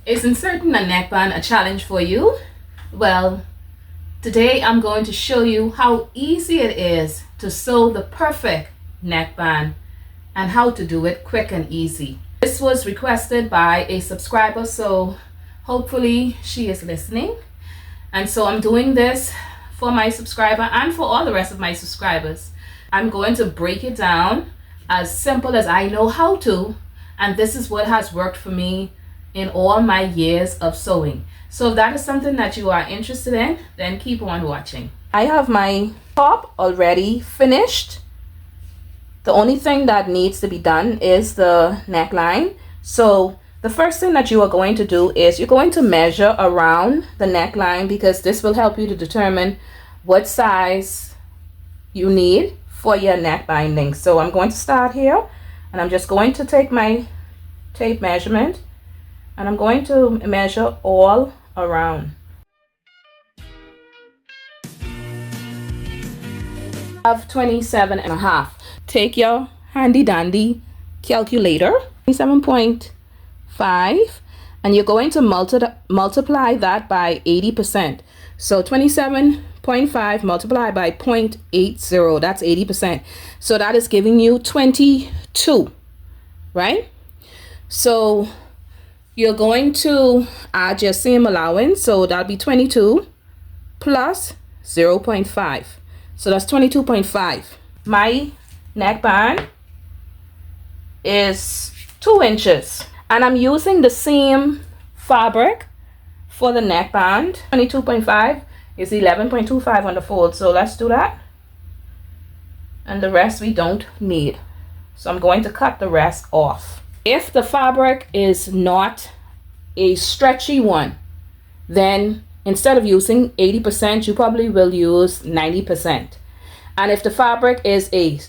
Is inserting a neckband a challenge for you? Well, today I'm going to show you how easy it is to sew the perfect neckband and how to do it quick and easy. This was requested by a subscriber, so hopefully she is listening. And so I'm doing this for my subscriber and for all the rest of my subscribers. I'm going to break it down as simple as I know how to, and this is what has worked for me in all my years of sewing. So if that is something that you are interested in, then keep on watching. I have my top already finished. The only thing that needs to be done is the neckline. So the first thing that you are going to do is you're going to measure around the neckline, because this will help you to determine what size you need for your neck binding. So I'm going to start here, and I'm just going to take my tape measurement, and I'm going to measure all around. I have 27.5. Take your handy dandy calculator, 27.5, and you're going to multiply that by 80%. So 27.5 multiplied by 0.80, that's 80%. So that is giving you 22, right? So you're going to add your seam allowance, so that'll be 22 plus 0.5. So that's 22.5. My neckband is 2 inches, and I'm using the same fabric for the neckband. 22.5 is 11.25 on the fold, so let's do that. And the rest we don't need, so I'm going to cut the rest off. If the fabric is not a stretchy one, then instead of using 80%, you probably will use 90%. And if the fabric is a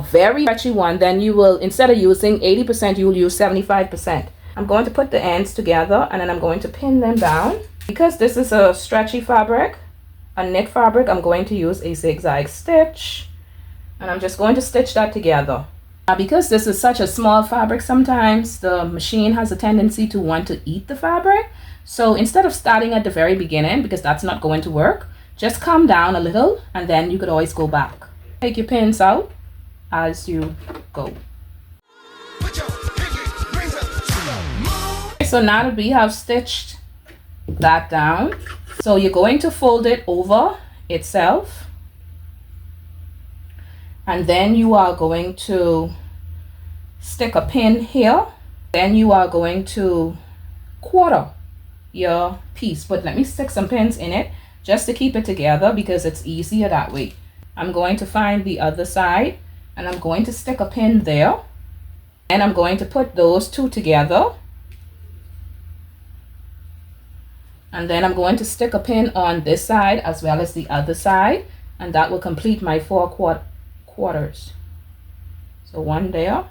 very stretchy one, then you will, instead of using 80%, you will use 75%. I'm going to put the ends together, and then I'm going to pin them down. Because this is a stretchy fabric, a knit fabric, I'm going to use a zigzag stitch, and I'm just going to stitch that together. Now, because this is such a small fabric, sometimes the machine has a tendency to want to eat the fabric. So instead of starting at the very beginning, because that's not going to work, just come down a little, and then you could always go back. Take your pins out as you go. So now that we have stitched that down, so you're going to fold it over itself, and then you are going to stick a pin here. Then you are going to quarter your piece, but let me stick some pins in it just to keep it together, because it's easier that way. I'm going to find the other side, and I'm going to stick a pin there, and I'm going to put those two together, and then I'm going to stick a pin on this side as well as the other side, and that will complete my 4 quarters. So one there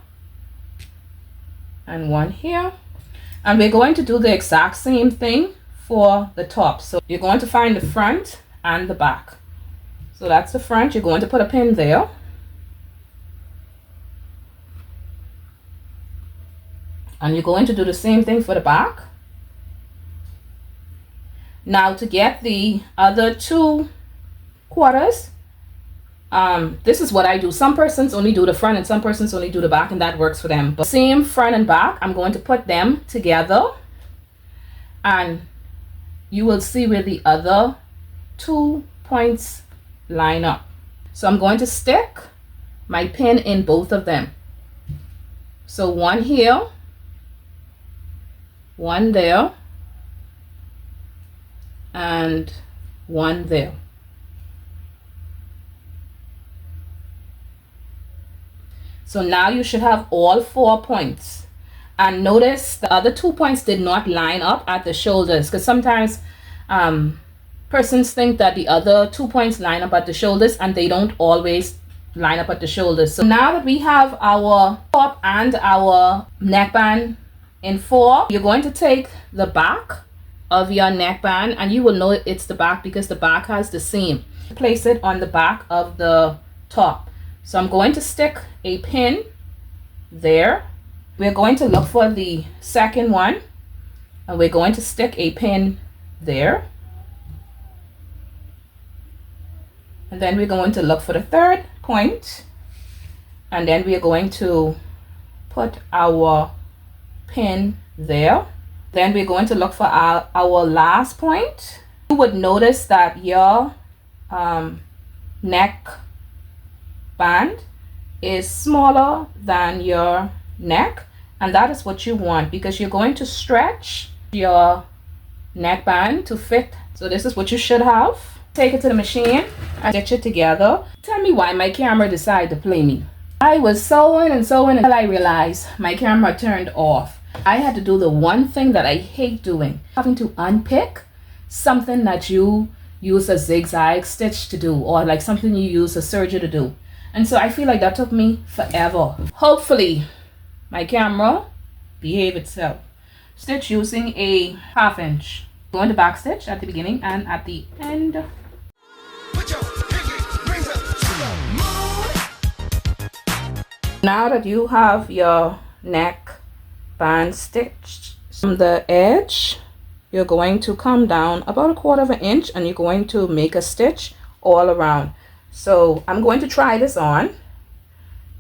and one here, and we're going to do the exact same thing for the top. So you're going to find the front and the back. So that's the front. You're going to put a pin there, and you're going to do the same thing for the back. Now, to get the other 2 quarters, this is what I do. Some persons only do the front and some persons only do the back, and that works for them. But same front and back, I'm going to put them together, and you will see where the other 2 points line up. So I'm going to stick my pin in both of them. So one here, one there, and one there. So now you should have all 4 points. And notice the other 2 points did not line up at the shoulders, because sometimes persons think that the other 2 points line up at the shoulders, and they don't always line up at the shoulders. So now that we have our top and our neckband in 4, you're going to take the back of your neckband, and you will know it's the back because the back has the seam. Place it on the back of the top. So I'm going to stick a pin there. We're going to look for the second one, and we're going to stick a pin there. And then we're going to look for the third point, and then we're going to put our pin there. Then we're going to look for our last point. You would notice that your neck band is smaller than your neck, and that is what you want, because you're going to stretch your neckband to fit. So this is what you should have. Take it to the machine and stitch it together. Tell me why my camera decided to play me. I was sewing and sewing until I realized my camera turned off. I had to do the one thing that I hate doing, having to unpick something that you use a zigzag stitch to do, or like something you use a serger to do. And so I feel like that took me forever. Hopefully my camera behave itself. Stitch using a 1/2 inch. Going to back stitch at the beginning and at the end. Now that you have your neck band stitched from the edge, you're going to come down about 1/4 inch and you're going to make a stitch all around. So I'm going to try this on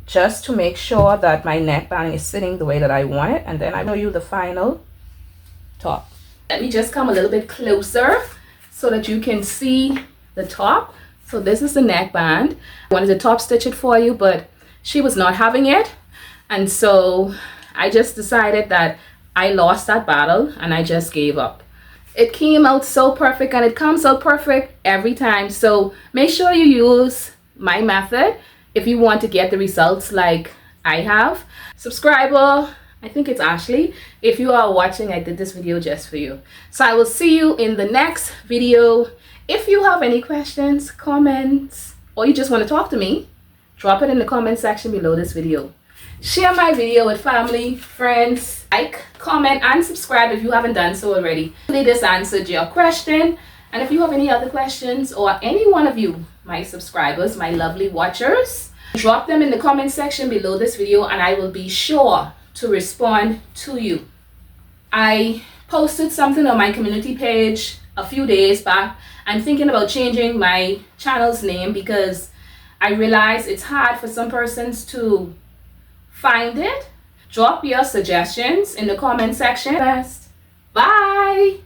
just to make sure that my neckband is sitting the way that I want it, and then I'll show you the final top. Let me just come a little bit closer so that you can see the top. So this is the neckband. I wanted to top stitch it for you, but she was not having it, and so I just decided that I lost that battle and I just gave up. It came out so perfect, and it comes out perfect every time. So make sure you use my method if you want to get the results like I have. Subscriber, I think it's Ashley. If you are watching, I did this video just for you. So I will see you in the next video. If you have any questions, comments, or you just want to talk to me, drop it in the comment section below this video. Share my video with family, friends, like, comment, and subscribe if you haven't done so already. Hopefully this answered your question. And if you have any other questions, or any one of you, my subscribers, my lovely watchers, drop them in the comment section below this video and I will be sure to respond to you. I posted something on my community page a few days back. I'm thinking about changing my channel's name because I realize it's hard for some persons to find it. Drop your suggestions in the comment section. Bye.